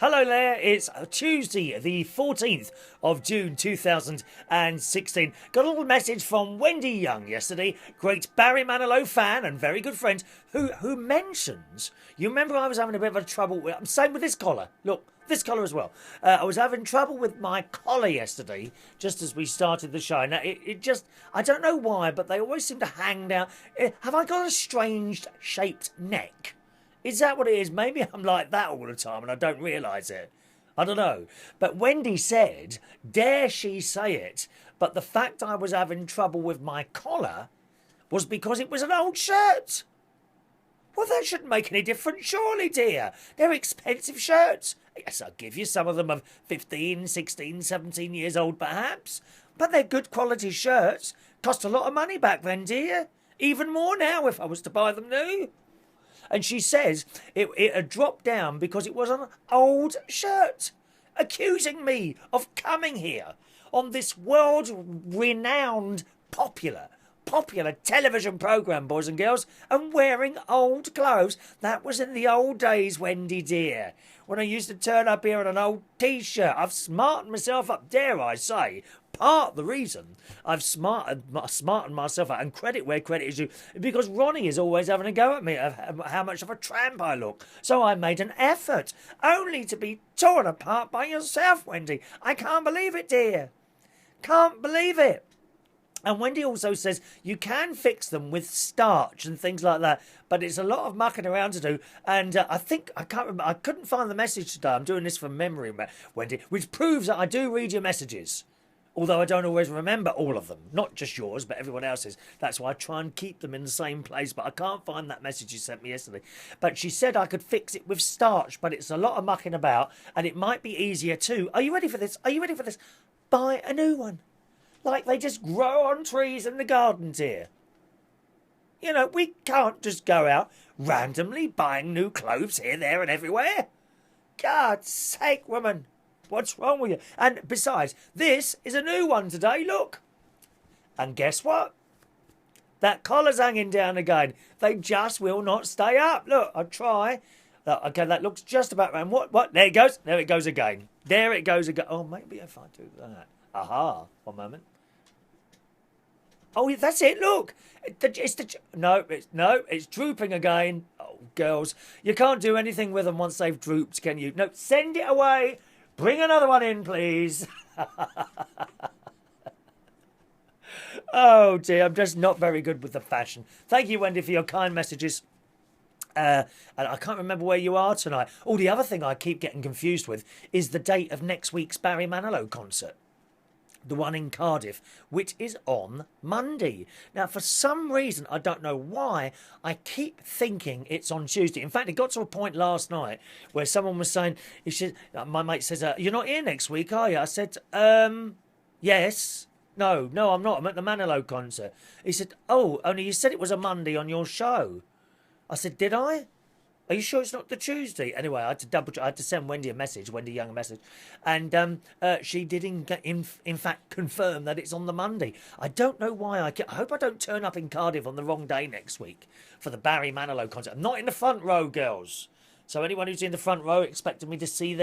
Hello there, it's Tuesday, the 14th of June 2016. Got a little message from Wendy Young yesterday, great Barry Manilow fan and very good friend, who mentions, you remember I was having a bit of a trouble with, same with this collar, look, this collar as well. I was having trouble with my collar yesterday, just as we started the show. Now, it just, I don't know why, but they always seem to hang down. Have I got a strange shaped neck? Is that what it is? Maybe I'm like that all the time and I don't realise it. I don't know. But Wendy said, dare she say it, but the fact I was having trouble with my collar was because it was an old shirt. Well, that shouldn't make any difference, surely, dear. They're expensive shirts. Yes, I'll give you some of them of 15, 16, 17 years old, perhaps. But they're good quality shirts. Cost a lot of money back then, dear. Even more now if I was to buy them new. And she says it had dropped down because it was an old shirt, accusing me of coming here on this world-renowned popular television programme, boys and girls, and wearing old clothes. That was in the old days, Wendy dear, when I used to turn up here in an old T-shirt. I've smartened myself up, dare I say. Part of the reason I've smartened myself out, and credit where credit is due, because Ronnie is always having a go at me of how much of a tramp I look. So I made an effort, only to be torn apart by yourself, Wendy. I can't believe it, dear. Can't believe it. And Wendy also says you can fix them with starch and things like that, but it's a lot of mucking around to do. And I can't remember. I couldn't find the message today. I'm doing this from memory, Wendy, which proves that I do read your messages. Although I don't always remember all of them, not just yours, but everyone else's. That's why I try and keep them in the same place. But I can't find that message you sent me yesterday. But she said I could fix it with starch, but it's a lot of mucking about, and it might be easier too. Are you ready for this? Are you ready for this? Buy a new one. Like they just grow on trees in the gardens here. You know, we can't just go out randomly buying new clothes here, there and everywhere. God's sake, woman. What's wrong with you? And besides, this is a new one today, look. And guess what? That collar's hanging down again. They just will not stay up. Look, I'll try. Okay, that looks just about right. What? There it goes. There it goes again. There it goes again. Oh, maybe if I do that. Aha. One moment. Oh, that's it. Look. It's drooping again. Oh, girls. You can't do anything with them once they've drooped, can you? No, send it away. Bring another one in, please. Oh, dear, I'm just not very good with the fashion. Thank you, Wendy, for your kind messages. And I can't remember where you are tonight. Oh, the other thing I keep getting confused with is the date of next week's Barry Manilow concert. The one in Cardiff, which is on Monday. Now, for some reason, I don't know why, I keep thinking it's on Tuesday. In fact, it got to a point last night where someone was saying, my mate says, you're not here next week, are you? I said, yes. No, I'm not. I'm at the Manilow concert. He said, oh, only you said it was a Monday on your show. I said, did I? Are you sure it's not the Tuesday? Anyway, I had to send Wendy Young a message, and she did in fact confirm that it's on the Monday. I don't know why. I hope I don't turn up in Cardiff on the wrong day next week for the Barry Manilow concert. I'm not in the front row, girls. So anyone who's in the front row expecting me to see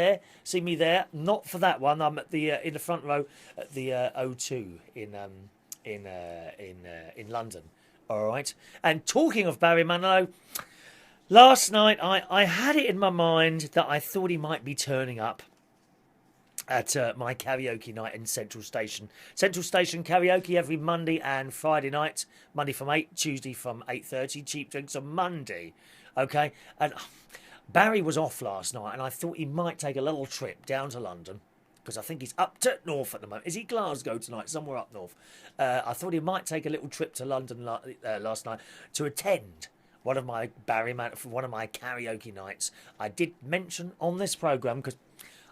me there. Not for that one. I'm at the in the front row at the O2 in London. All right. And talking of Barry Manilow. Last night, I had it in my mind that I thought he might be turning up at my karaoke night in Central Station. Central Station karaoke every Monday and Friday night. Monday from 8, Tuesday from 8:30. Cheap drinks on Monday. Okay? And Barry was off last night, and I thought he might take a little trip down to London, because I think he's up to north at the moment. Is he Glasgow tonight? Somewhere up north. I thought he might take a little trip to London last night to attend one of my karaoke nights. I did mention on this programme, because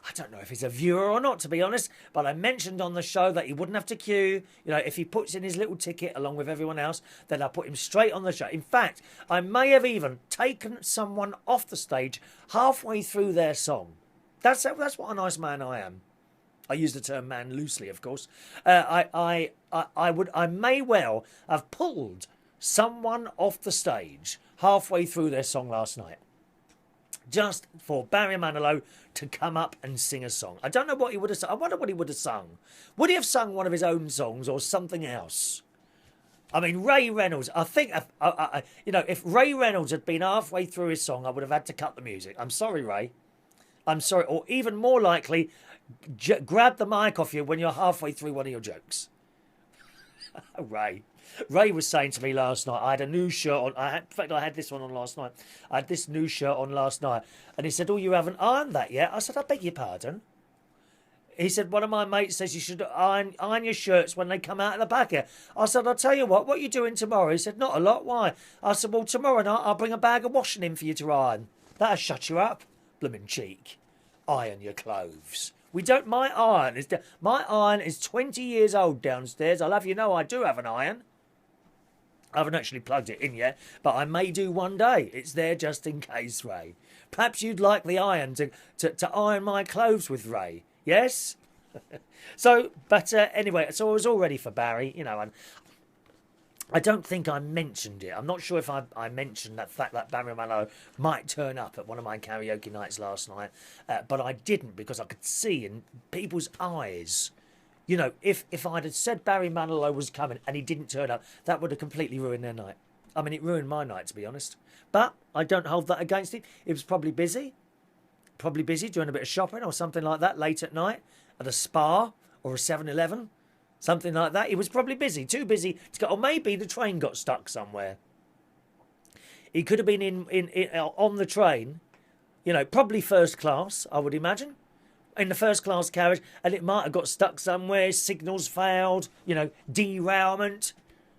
I don't know if he's a viewer or not, to be honest, but I mentioned on the show that he wouldn't have to queue. You know, if he puts in his little ticket along with everyone else, then I put him straight on the show. In fact, I may have even taken someone off the stage halfway through their song. That's what a nice man I am. I use the term man loosely, of course. I may well have pulled someone off the stage halfway through their song last night. just for Barry Manilow to come up and sing a song. I don't know what he would have sung. I wonder what he would have sung. Would he have sung one of his own songs or something else? I mean, Ray Reynolds, I think, if Ray Reynolds had been halfway through his song, I would have had to cut the music. I'm sorry, Ray. I'm sorry. Or even more likely, grab the mic off you when you're halfway through one of your jokes. Ray. Ray was saying to me last night, I had a new shirt on. In fact, I had this one on last night. I had this new shirt on last night. And he said, oh, you haven't ironed that yet? I said, I beg your pardon. He said, one of my mates says you should iron your shirts when they come out of the packet. I said, I'll tell you what are you doing tomorrow? He said, not a lot. Why? I said, well, tomorrow night I'll bring a bag of washing in for you to iron. That'll shut you up. Bloomin' cheek. Iron your clothes. My iron is 20 years old downstairs. I'll have you know I do have an iron. I haven't actually plugged it in yet, but I may do one day. It's there just in case, Ray. Perhaps you'd like the iron to iron my clothes with, Ray. Yes? Anyway, so I was all ready for Barry, and I don't think I mentioned it. I'm not sure if I mentioned that fact that Barry Manilow might turn up at one of my karaoke nights last night, but I didn't because I could see in people's eyes. If I'd have said Barry Manilow was coming and he didn't turn up, that would have completely ruined their night. I mean, it ruined my night, to be honest. But I don't hold that against him. It was probably busy doing a bit of shopping or something like that late at night at a spa or a 7-Eleven, something like that. He was probably busy, too busy to go. Or maybe the train got stuck somewhere. He could have been in on the train, probably first class, I would imagine, in the first class carriage, and it might have got stuck somewhere, signals failed, derailment,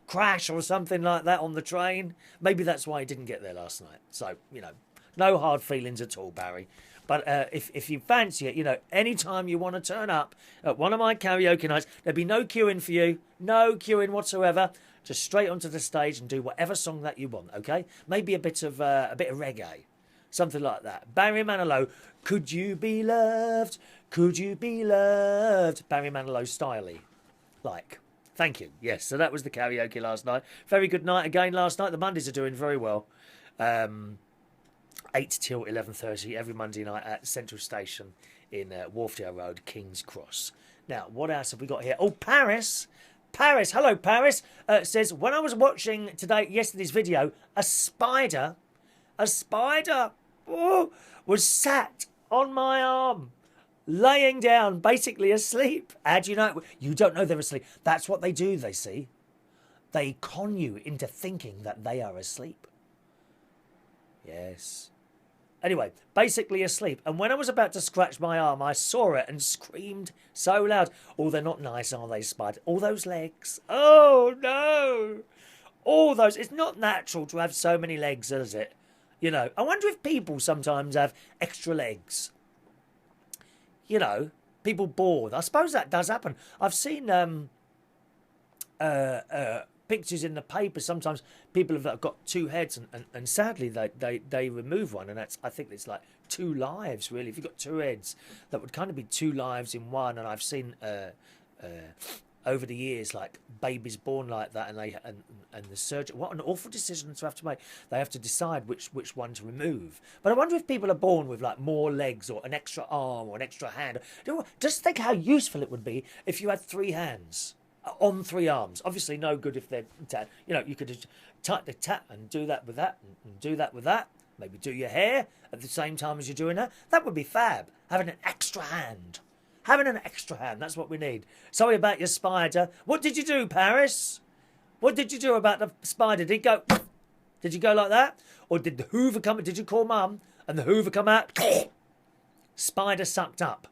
crash or something like that on the train. Maybe that's why he didn't get there last night. So, no hard feelings at all, Barry. But if you fancy it, any time you want to turn up at one of my karaoke nights, there'll be no queuing for you, no queuing whatsoever. Just straight onto the stage and do whatever song that you want, okay? Maybe a bit of reggae, something like that. Barry Manilow, Could You Be Loved? Could You Be Loved? Barry Manilow styley, like. Thank you. Yes, so that was the karaoke last night. Very good night again last night. The Mondays are doing very well. 8 till 11:30 every Monday night at Central Station in Wharfdale Road, King's Cross. Now, what else have we got here? Oh, Paris. Hello, Paris. Says, when I was watching yesterday's video, a spider was sat on my arm, laying down, basically asleep. How do you know? You don't know they're asleep. That's what they do, they see. They con you into thinking that they are asleep. Yes. Anyway, basically asleep. And when I was about to scratch my arm, I saw it and screamed so loud. Oh, they're not nice, are they, spider? All those legs. Oh, no. All those. It's not natural to have so many legs, is it? I wonder if people sometimes have extra legs. People bored. I suppose that does happen. I've seen pictures in the paper. Sometimes people have got two heads, and sadly they remove one, and I think it's like two lives really. If you've got two heads, that would kind of be two lives in one. And I've seen over the years like babies born like that, and the surgeon, what an awful decision to have to make. They have to decide which one to remove. But I wonder if people are born with like more legs or an extra arm or an extra hand. Just think how useful it would be if you had three hands on three arms. Obviously no good if they're you could just tap and do that with that and do that with that. Maybe do your hair at the same time as you're doing that. That would be fab, having an extra hand. That's what we need. Sorry about your spider. What did you do, Paris? What did you do about the spider? Did you go like that? Or did the hoover come? Did you call Mum and the hoover come out? Spider sucked up.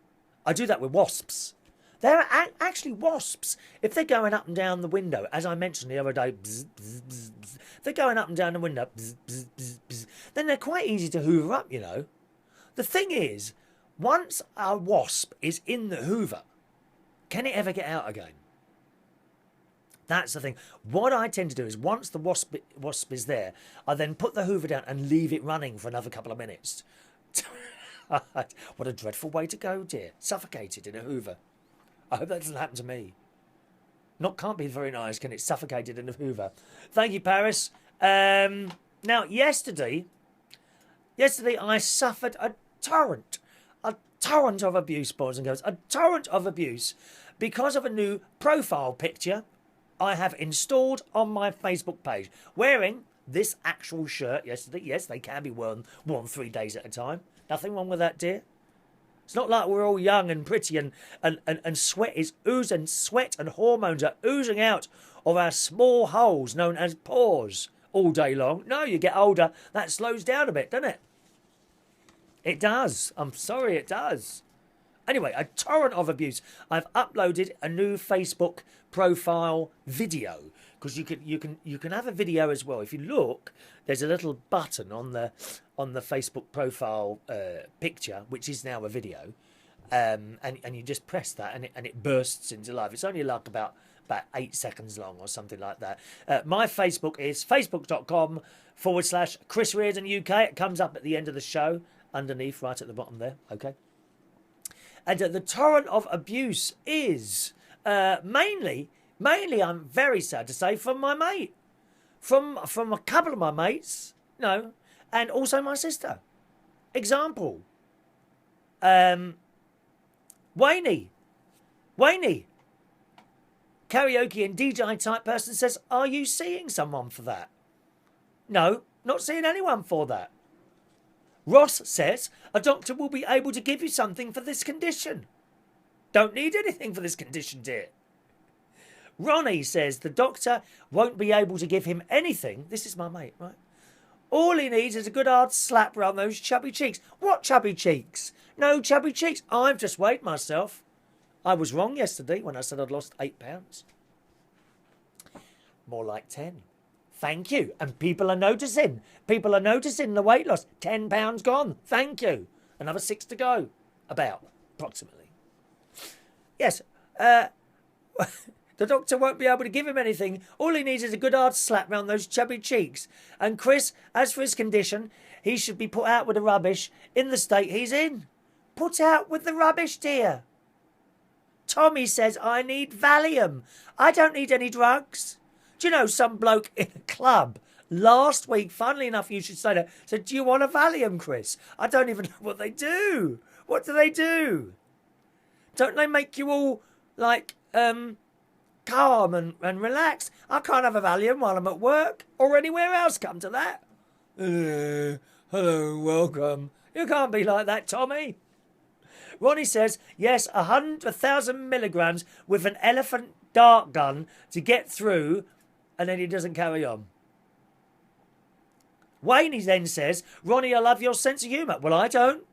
I do that with wasps. They're actually wasps. If they're going up and down the window, as I mentioned the other day, bzz, bzz, bzz, bzz, they're going up and down the window, bzz, bzz, bzz, bzz, then they're quite easy to hoover up, The thing is, once a wasp is in the hoover, can it ever get out again? That's the thing. What I tend to do is once the wasp is there, I then put the hoover down and leave it running for another couple of minutes. What a dreadful way to go, dear. Suffocated in a hoover. I hope that doesn't happen to me. Can't be very nice, can it? Suffocated in a hoover. Thank you, Paris. Now, yesterday, Yesterday I suffered a torrent of abuse, boys and girls, a torrent of abuse because of a new profile picture I have installed on my Facebook page, wearing this actual shirt yesterday. Yes, they can be worn 3 days at a time. Nothing wrong with that, dear. It's not like we're all young and pretty and sweat is oozing, sweat and hormones are oozing out of our small holes known as pores all day long. No, you get older, that slows down a bit, doesn't it? It does. I'm sorry, it does. Anyway, a torrent of abuse. I've uploaded a new Facebook profile video because you can have a video as well. If you look, there's a little button on the Facebook profile picture, which is now a video, and you just press that and it bursts into life. It's only like about 8 seconds long or something like that. My Facebook is facebook.com/Chris Reardon UK. It comes up at the end of the show, underneath, right at the bottom there. Okay. And the torrent of abuse is mainly, I'm very sad to say, from my mate, from a couple of my mates, and also my sister. Example, Wayne, karaoke and DJ type person says, "Are you seeing someone for that?" No, not seeing anyone for that. Ross says, "A doctor will be able to give you something for this condition." Don't need anything for this condition, dear. Ronnie says the doctor won't be able to give him anything. This is my mate, right? All he needs is a good hard slap round those chubby cheeks. What chubby cheeks? No chubby cheeks. I've just weighed myself. I was wrong yesterday when I said I'd lost 8 pounds. More like 10. Thank you. And people are noticing. People are noticing the weight loss. 10 pounds gone. Thank you. Another 6 to go. Approximately. Yes. The doctor won't be able to give him anything. All he needs is a good hard slap round those chubby cheeks. And Chris, as for his condition, he should be put out with the rubbish in the state he's in. Put out with the rubbish, dear. Tommy says, "I need Valium. I don't need any drugs." Do you know some bloke in a club last week, funnily enough, you should say that, said, "Do you want a Valium, Chris?" I don't even know what they do. What do they do? Don't they make you all, like, calm and relaxed? I can't have a Valium while I'm at work or anywhere else, come to that. Hello, welcome. You can't be like that, Tommy. Ronnie says, yes, 100,000 milligrams with an elephant dart gun to get through, and then he doesn't carry on. Wayne then says, Ronnie, I love your sense of humour. Well, I don't.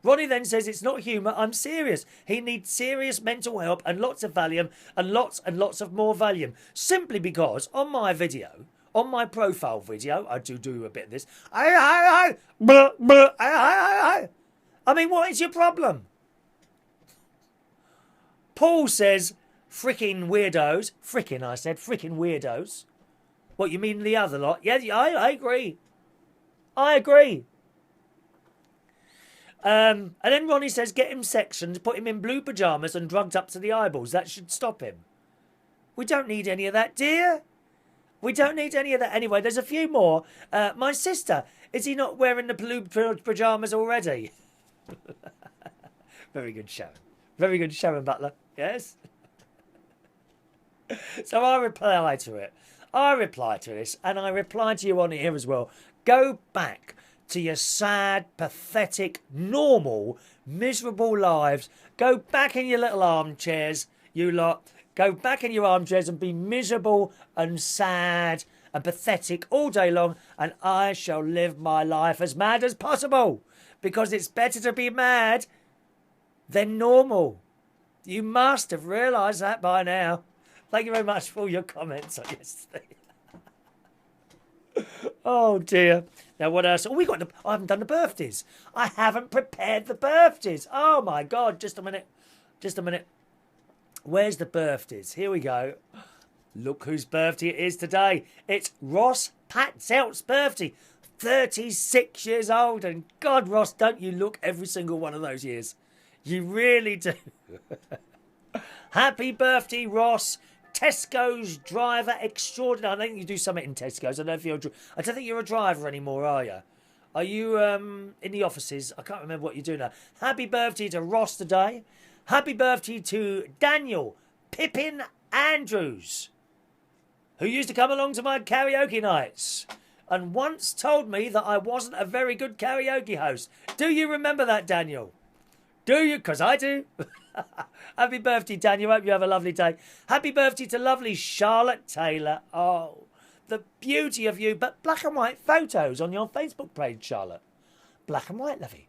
Ronnie then says, it's not humour, I'm serious. He needs serious mental help and lots of Valium and lots of more Valium. Simply because on my video, on my profile video, I do a bit of this. I mean, what is your problem? Paul says, frickin' weirdos. Frickin', I said, frickin' weirdos. What, you mean the other lot? Yeah, I agree. I agree. And then Ronnie says, get him sectioned, put him in blue pyjamas and drugged up to the eyeballs. That should stop him. We don't need any of that, dear. We don't need any of that. Anyway, there's a few more. My sister, is he not wearing the blue pyjamas already? Very good, Sharon. Very good, Sharon Butler. Yes? So I reply to it. I reply to this, and I reply to you on here as well. Go back to your sad, pathetic, normal, miserable lives. Go back in your little armchairs, you lot. Go back in your armchairs and be miserable and sad and pathetic all day long, and I shall live my life as mad as possible, because it's better to be mad than normal. You must have realised that by now. Thank you very much for all your comments on yesterday. Oh dear. Now what else? Oh, I haven't done the birthdays. I haven't prepared the birthdays. Oh my God. Just a minute. Where's the birthdays? Here we go. Look whose birthday it is today. It's Ross Patzelt's birthday. 36 years old. And God, Ross, don't you look every single one of those years. You really do. Happy birthday, Ross. Tesco's driver extraordinary. I think you do something in Tesco's. I don't think you're a driver anymore, are you? Are you in the offices? I can't remember what you're doing now. Happy birthday to Ross today. Happy birthday to Daniel Pippin Andrews, who used to come along to my karaoke nights and once told me that I wasn't a very good karaoke host. Do you remember that, Daniel? Do you? Because I do. Happy birthday, Daniel. Hope you have a lovely day. Happy birthday to lovely Charlotte Taylor. Oh, the beauty of you. But black and white photos on your Facebook page, Charlotte. Black and white, lovey.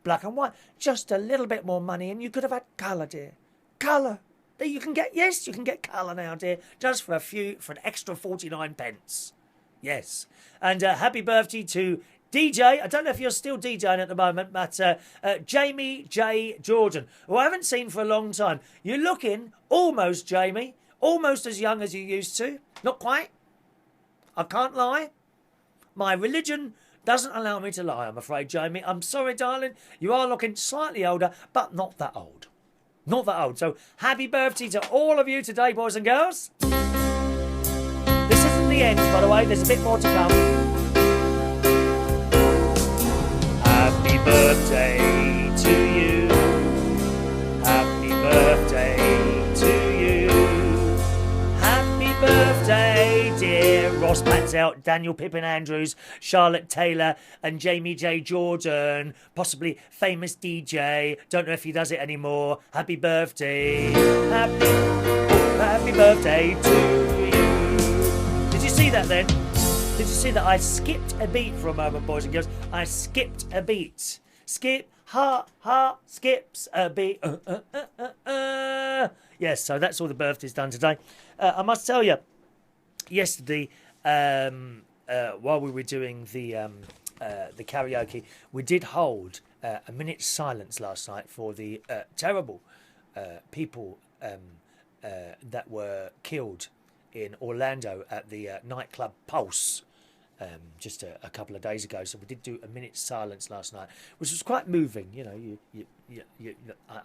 Black and white. Just a little bit more money and you could have had colour, dear. Colour. You can get, yes, you can get colour now, dear. Just for an extra 49 pence. Yes. And happy birthday to DJ. I don't know if you're still DJing at the moment, but Jamie J. Jordan, who I haven't seen for a long time. You're looking almost, Jamie, almost as young as you used to. Not quite. I can't lie. My religion doesn't allow me to lie, I'm afraid, Jamie. I'm sorry, darling. You are looking slightly older, but not that old. Not that old. So happy birthday to all of you today, boys and girls. This isn't the end, by the way. There's a bit more to come. Happy birthday to you. Happy birthday to you. Happy birthday, dear Ross Pats out, Daniel Pippin Andrews, Charlotte Taylor and Jamie J. Jordan, possibly famous DJ. Don't know if he does it anymore. Happy birthday. Happy birthday to you. Did you see that then? Did you see that I skipped a beat for a moment, boys and girls? I skipped a beat. Skip, skips a beat. Yes, so that's all the birthdays done today. I must tell you, yesterday, while we were doing the karaoke, we did hold a minute's silence last night for the terrible people that were killed in Orlando at the nightclub Pulse just a couple of days ago. So we did do a minute's silence last night, which was quite moving. You know,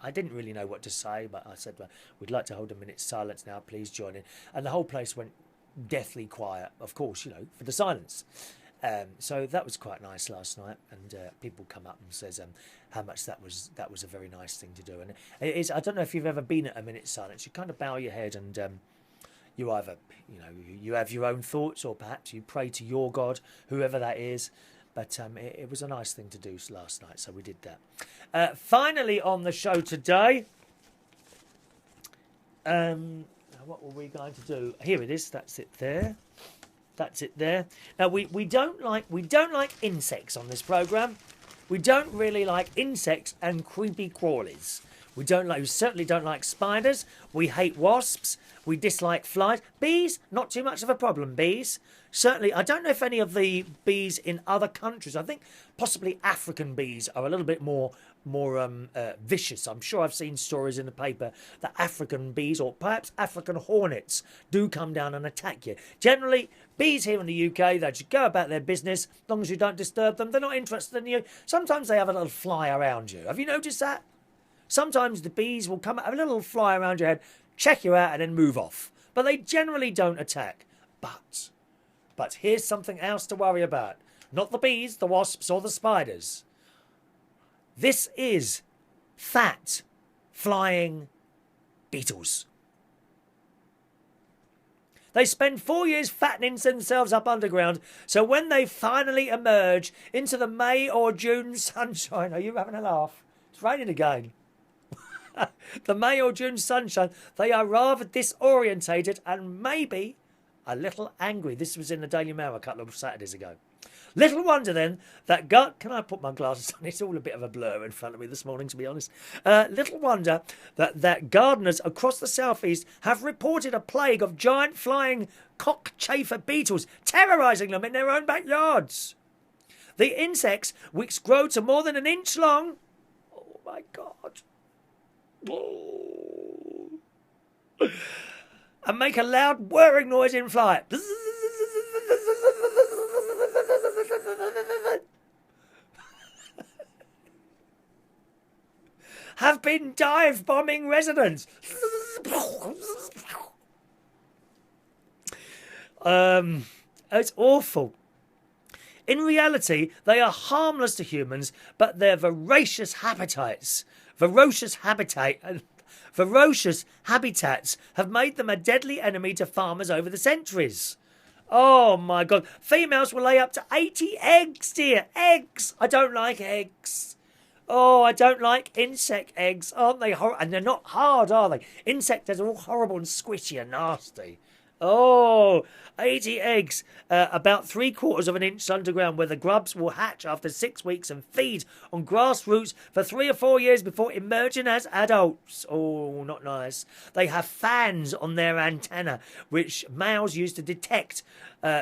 I didn't really know what to say, but I said, well, we'd like to hold a minute's silence now. Please join in. And the whole place went deathly quiet, of course, you know, for the silence. So that was quite nice last night, and people come up and says how much that was a very nice thing to do. And it is. I don't know if you've ever been at a minute's silence. You kind of bow your head and you either, you know, you have your own thoughts, or perhaps you pray to your God, whoever that is. But it was a nice thing to do last night, so we did that. Finally on the show today, what were we going to do? Here it is. That's it there. That's it there. Now we don't like insects on this programme. We don't really like insects and creepy crawlies. We certainly don't like spiders. We hate wasps. We dislike flies. Bees, not too much of a problem. Bees, certainly. I don't know if any of the bees in other countries. I think possibly African bees are a little bit more vicious. I'm sure I've seen stories in the paper that African bees, or perhaps African hornets, do come down and attack you. Generally, bees here in the UK, they just go about their business. As long as you don't disturb them, they're not interested in you. Sometimes they have a little fly around you. Have you noticed that? Sometimes the bees will come, have a little fly around your head, check you out, and then move off. But they generally don't attack. But here's something else to worry about. Not the bees, the wasps, or the spiders. This is fat, flying beetles. They spend 4 years fattening themselves up underground, so when they finally emerge into the May or June sunshine... Are you having a laugh? It's raining again. The May or June sunshine, they are rather disorientated and maybe a little angry. This was in the Daily Mail a couple of Saturdays ago. Little wonder then that can I put my glasses on? It's all a bit of a blur in front of me this morning, to be honest. Little wonder that gardeners across the southeast have reported a plague of giant flying cockchafer beetles terrorising them in their own backyards. The insects, which grow to more than an inch long, oh my God, and make a loud whirring noise in flight. Have been dive bombing residents. It's awful. In reality, they are harmless to humans, but their voracious habitats have made them a deadly enemy to farmers over the centuries. Oh my God. Females will lay up to 80 eggs, dear. Eggs. I don't like eggs. Oh, I don't like insect eggs. Aren't they horrible? And they're not hard, are they? Insect eggs are all horrible and squishy and nasty. Oh, 80 eggs, about 3/4 of an inch underground, where the grubs will hatch after 6 weeks and feed on grass roots for 3 or 4 years before emerging as adults. Oh, not nice. They have fans on their antenna, which males use to detect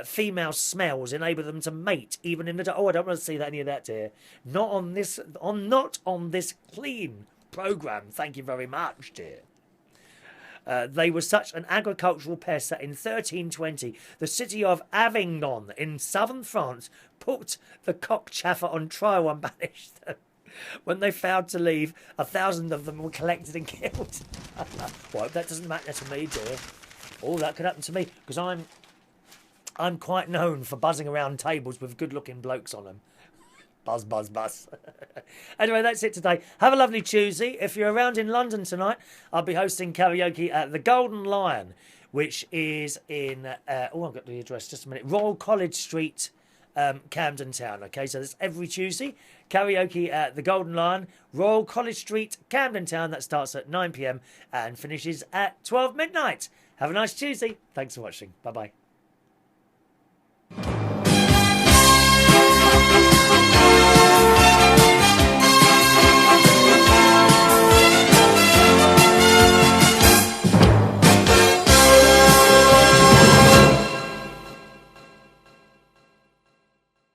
female smells, enable them to mate even in the... Oh, I don't want to see any of that, dear. Not on this clean programme. Thank you very much, dear. They were such an agricultural pest that in 1320, the city of Avignon in southern France put the cockchafer on trial and banished them. When they failed to leave, 1,000 of them were collected and killed. Well, that doesn't matter to me, dear. Oh, that could happen to me, because I'm quite known for buzzing around tables with good-looking blokes on them. Buzz, buzz, buzz. Anyway, that's it today. Have a lovely Tuesday. If you're around in London tonight, I'll be hosting karaoke at the Golden Lion, which is in... I've got the address, just a minute. Royal College Street, Camden Town. Okay, so that's every Tuesday. Karaoke at the Golden Lion, Royal College Street, Camden Town. That starts at 9 p.m. and finishes at 12 midnight. Have a nice Tuesday. Thanks for watching. Bye-bye.